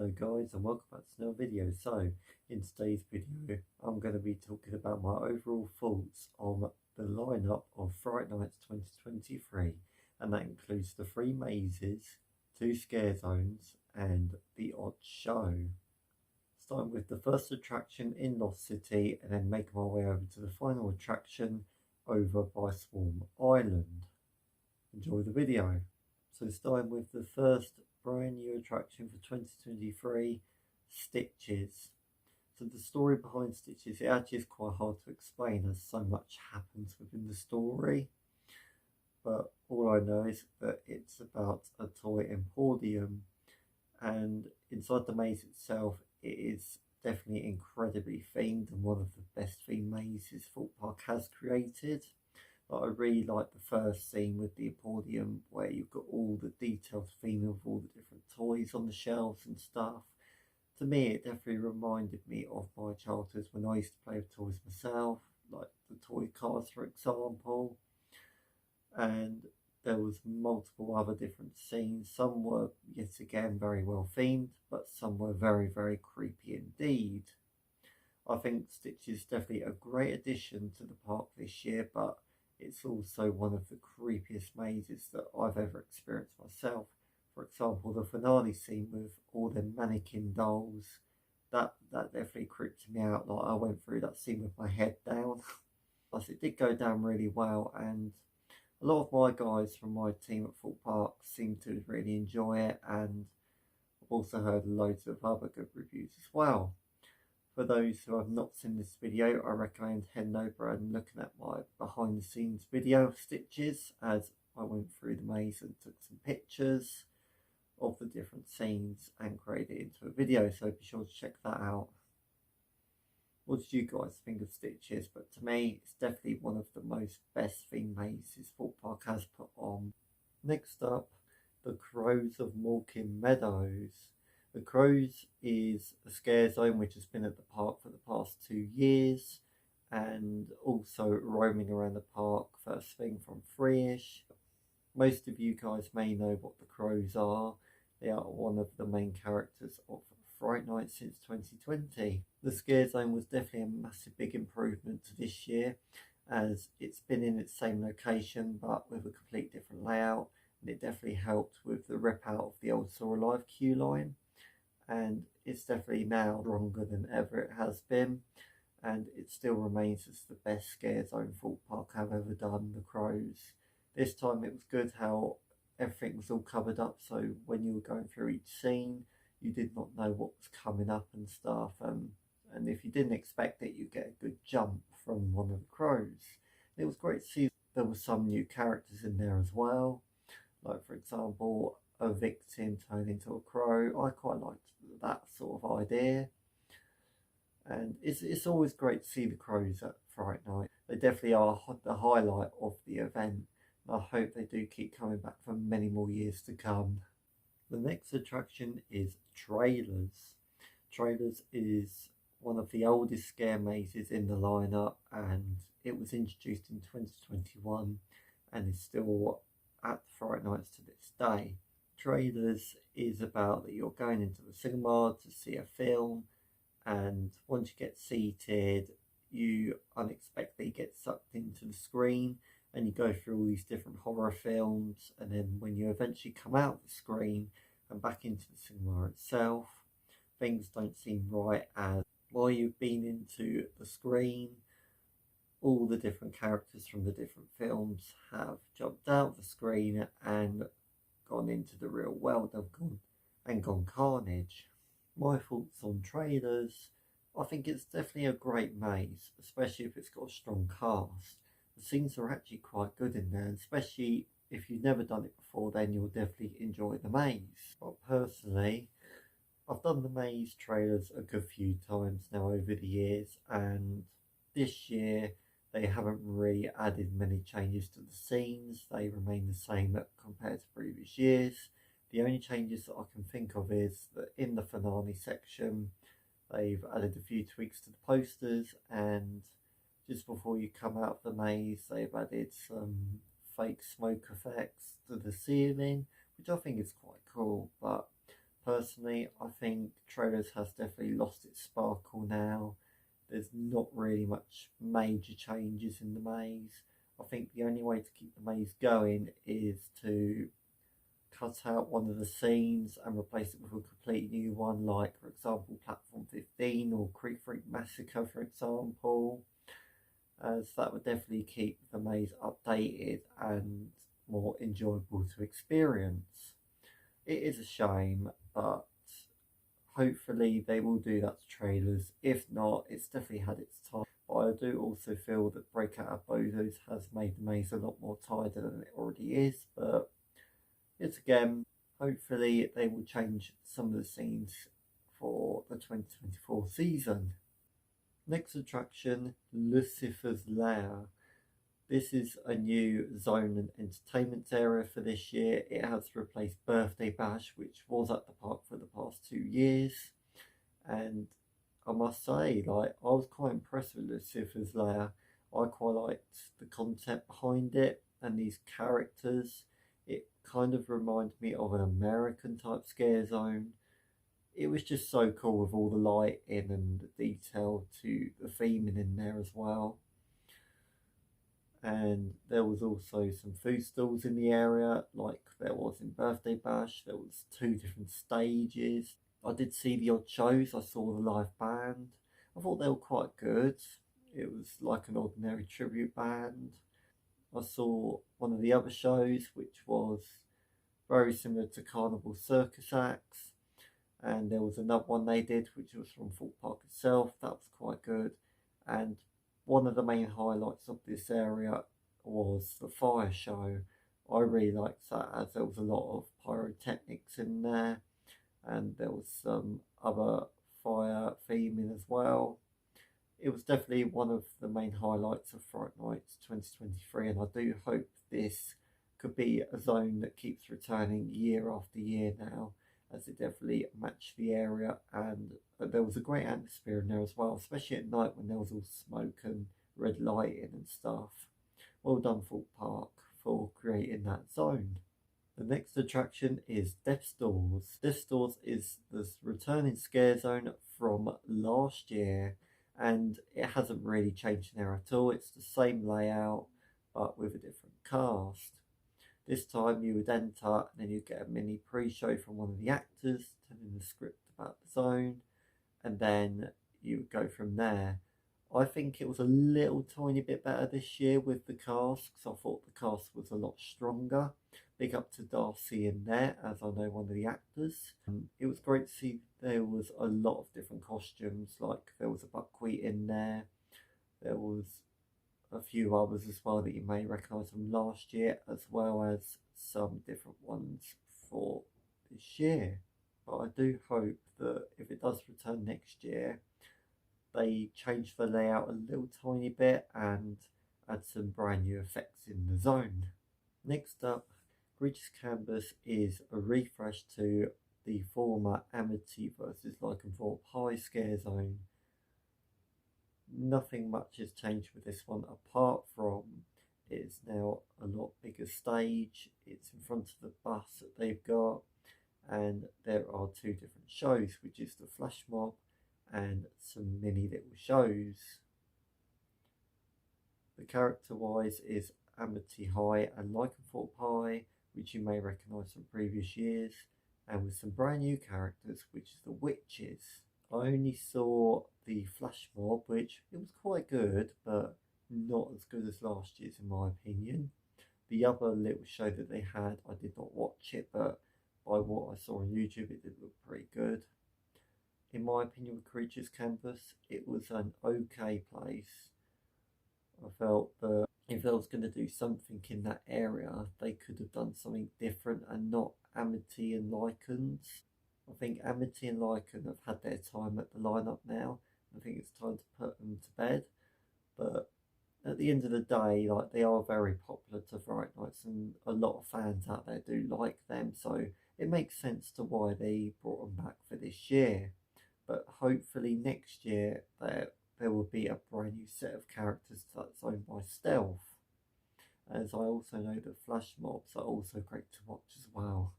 Hello guys and welcome back to another video. So in today's video I'm going to be talking about my overall thoughts on the lineup of Fright Night 2023, and that includes the 3 mazes, 2 scare zones and the odd show. Starting with the first attraction in Lost City and then making my way over to the final attraction over by Swarm Island. Enjoy the video. So starting with the first brand new attraction for 2023, Stitches. So the story behind Stitches, it actually is quite hard to explain as so much happens within the story, but all I know is that it's about a toy emporium, and inside the maze itself it is definitely incredibly themed and one of the best themed mazes Thorpe Park has created. I really like the first scene with the emporium where you've got all the detailed theme of all the different toys on the shelves and stuff. To me, it definitely reminded me of my childhood when I used to play with toys myself, like the toy cars for example. And there was multiple other different scenes. Some were yet again very well themed, but some were very, very creepy indeed. I think Stitch is definitely a great addition to the park this year, but it's also one of the creepiest mazes that I've ever experienced myself. For example, the finale scene with all the mannequin dolls, that definitely creeped me out. Like, I went through that scene with my head down. Plus it did go down really well, and a lot of my guys from my team at Thorpe Park seem to really enjoy it, and I've also heard loads of other good reviews as well. For those who have not seen this video, I recommend heading over and looking at my behind the scenes video of Stitches, as I went through the maze and took some pictures of the different scenes and created it into a video, so be sure to check that out. What did you guys think of Stitches? But to me, it's definitely one of the most best themed mazes Thorpe Park has put on. Next up, the Crows of Mawkin Meadows. The Crows is a scare zone which has been at the park for the past 2 years, and also roaming around the park first thing from 3ish. Most of you guys may know what the Crows are. They are one of the main characters of Fright Night since 2020. The scare zone was definitely a massive big improvement to this year, as it's been in its same location but with a complete different layout, and it definitely helped with the rip out of the old Saw Alive queue line. And it's definitely now stronger than ever it has been, and it still remains as the best scare zone Thorpe Park have ever done, the Crows. This time it was good how everything was all covered up, so when you were going through each scene you did not know what was coming up and stuff, and if you didn't expect it, you get a good jump from one of the Crows. It was great to see there were some new characters in there as well, like for example a victim turned into a crow. I quite liked that sort of idea, and it's always great to see the Crows at Fright Night. They definitely are the highlight of the event, and I hope they do keep coming back for many more years to come. The next attraction is Trailers. Trailers is one of the oldest scare mazes in the lineup, and it was introduced in 2021 and is still at Fright Nights to this day. Trailers is about that you're going into the cinema to see a film, and once you get seated you unexpectedly get sucked into the screen and you go through all these different horror films, and then when you eventually come out of the screen and back into the cinema itself, things don't seem right, as while you've been into the screen all the different characters from the different films have jumped out of the screen and gone into the real world. They've gone carnage. My thoughts on Trailers: I think it's definitely a great maze, especially if it's got a strong cast. The scenes are actually quite good in there, and especially if you've never done it before, then you'll definitely enjoy the maze. But personally, I've done the maze Trailers a good few times now over the years, and this year they haven't really added many changes to the scenes. They remain the same compared to previous years. The only changes that I can think of is that in the finale section they've added a few tweaks to the posters, and just before you come out of the maze they've added some fake smoke effects to the ceiling, which I think is quite cool. But Personally, I think trailers has definitely lost its sparkle now. There's not really much major changes in the maze. I think the only way to keep the maze going is to cut out one of the scenes and replace it with a completely new one, like for example Platform 15 or Creek Freak Massacre, for example, as that would definitely keep the maze updated and more enjoyable to experience. It is a shame, but hopefully they will do that to trailers. If not, it's definitely had its time. But I do also feel that Breakout of Bozos has made the maze a lot more tighter than it already is, but yet again, hopefully they will change some of the scenes for the 2024 season. Next attraction, Lucifer's Lair. This is a new zone and entertainment area for this year. It has replaced Birthday Bash, which was at the park for the past 2 years. And I must say, like, I was quite impressed with Lucifer's Lair. I quite liked the concept behind it and these characters. It kind of reminded me of an American type scare zone. It was just so cool with all the lighting and the detail to the theming in there as well. And there was also some food stalls in the area, like there was in Birthday Bash. There was 2 different stages. I did see the odd shows. I saw the live band. I thought they were quite good. It was like an ordinary tribute band. I saw one of the other shows, which was very similar to Carnival Circus acts. And there was another one they did, which was from Thorpe Park itself. That was quite good. And one of the main highlights of this area was the fire show. I really liked that, as there was a lot of pyrotechnics in there, and there was some other fire theming as well. It was definitely one of the main highlights of Fright Night 2023, and I do hope this could be a zone that keeps returning year after year now, as it definitely matched the area, and there was a great atmosphere in there as well, especially at night when there was all smoke and red lighting and stuff. Well done, Thorpe Park, for creating that zone. The next attraction is Death's Doors. Death's Doors is the returning scare zone from last year, and it hasn't really changed in there at all. It's the same layout, but with a different cast. This time you would enter and then you'd get a mini pre-show from one of the actors telling the script about the zone, and then you would go from there. I think it was a little tiny bit better this year with the cast, because I thought the cast was a lot stronger. Big up to Darcy in there, as I know one of the actors. It was great to see there was a lot of different costumes, like there was a buckwheat in there. There was a few others as well that you may recognise from last year, as well as some different ones for this year. But I do hope that if it does return next year, they change the layout a little tiny bit and add some brand new effects in the zone. Next up, Creatures Canvas is a refresh to the former Amity versus Lycanthrope High scare zone. Nothing much has changed with this one, apart from it's now a lot bigger stage. It's in front of the bus that they've got, and there are 2 different shows, which is the Flash Mob and some mini little shows. The character wise is Amity High and Lycanthrope High, which you may recognise from previous years, and with some brand new characters, which is the Witches. I only saw the Flash Mob, which it was quite good, but not as good as last year's in my opinion. The other little show that they had, I did not watch it, but by what I saw on YouTube, it did look pretty good. In my opinion, with Creatures Canvas, it was an okay place. I felt that if they was going to do something in that area, they could have done something different and not Amity and Lycans. I think Amity and Lycan have had their time at the lineup now. I think it's time to put them to bed. But at the end of the day, like, they are very popular to Fright Nights, and a lot of fans out there do like them. So it makes sense to why they brought them back for this year. But hopefully next year there will be a brand new set of characters that's owned by Stealth. As I also know that Flash Mobs are also great to watch as well.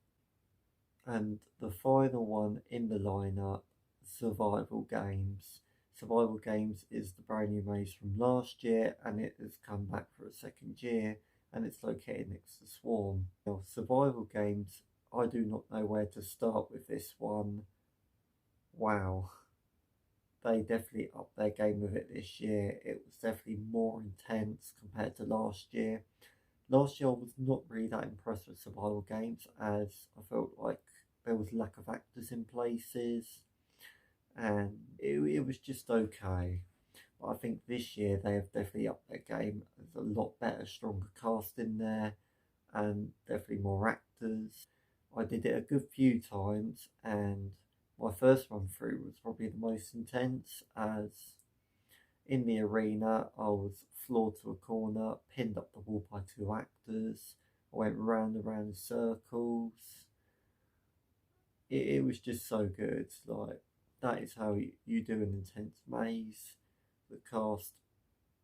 And the final one in the lineup, Survival Games. Survival Games is the brand new maze from last year, and it has come back for a second year, and it's located next to Swarm. Now, Survival Games, I do not know where to start with this one. Wow. They definitely upped their game with it this year. It was definitely more intense compared to last year. Last year I was not really that impressed with survival games, as I felt like there was lack of actors in places and it was just okay. But I think this year they have definitely upped their game. There's a lot better, stronger cast in there and definitely more actors. I did it a good few times, and my first run through was probably the most intense, as in the arena I was floored to a corner, pinned up the wall by two actors. I went round and round in circles. It was just so good. Like, that is how you do an intense maze. The cast,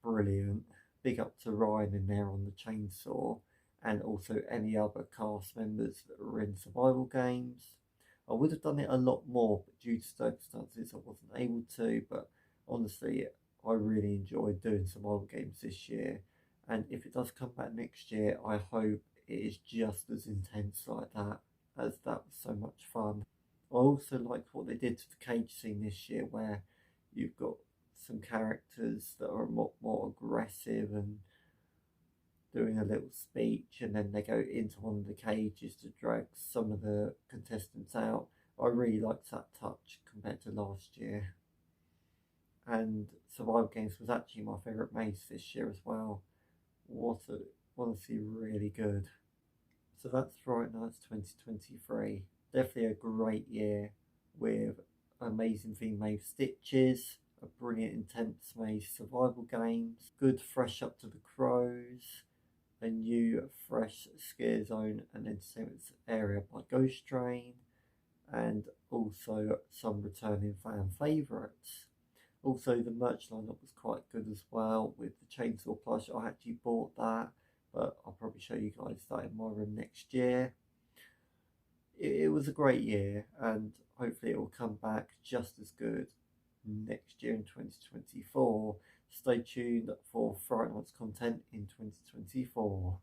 brilliant. Big up to Ryan in there on the chainsaw, and also any other cast members that were in survival games. I would have done it a lot more, but due to circumstances I wasn't able to. But honestly, I really enjoyed doing survival games this year, and if it does come back next year, I hope it is just as intense like that, as that was so much fun. I also liked what they did to the cage scene this year, where you've got some characters that are a lot more aggressive and doing a little speech, and then they go into one of the cages to drag some of the contestants out. I really liked that touch compared to last year. And survival games was actually my favourite maze this year as well. Honestly really good. So that's Fright Nights 2023. Definitely a great year with amazing theme maze stitches, a brilliant intense maze survival games, good fresh up to the crows, a new fresh scare zone and entertainment area by Ghost Train, and also some returning fan favourites. Also, the merch lineup was quite good as well, with the chainsaw plush. I actually bought that, but I'll probably show you guys that in my room next year. It was a great year, and hopefully it will come back just as good next year in 2024. Stay tuned for Fright Night's content in 2024.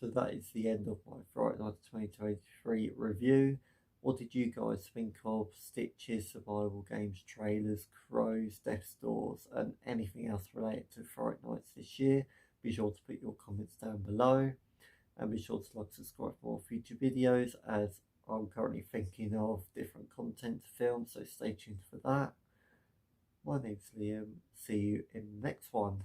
So that is the end of my Fright Night 2023 review. What did you guys think of Stitches, survival games, trailers, crows, death stores, and anything else related to Fright Nights this year? Be sure to put your comments down below, and be sure to like, subscribe for more future videos, as I'm currently thinking of different content to film, so stay tuned for that. My name's Liam. See you in the next one.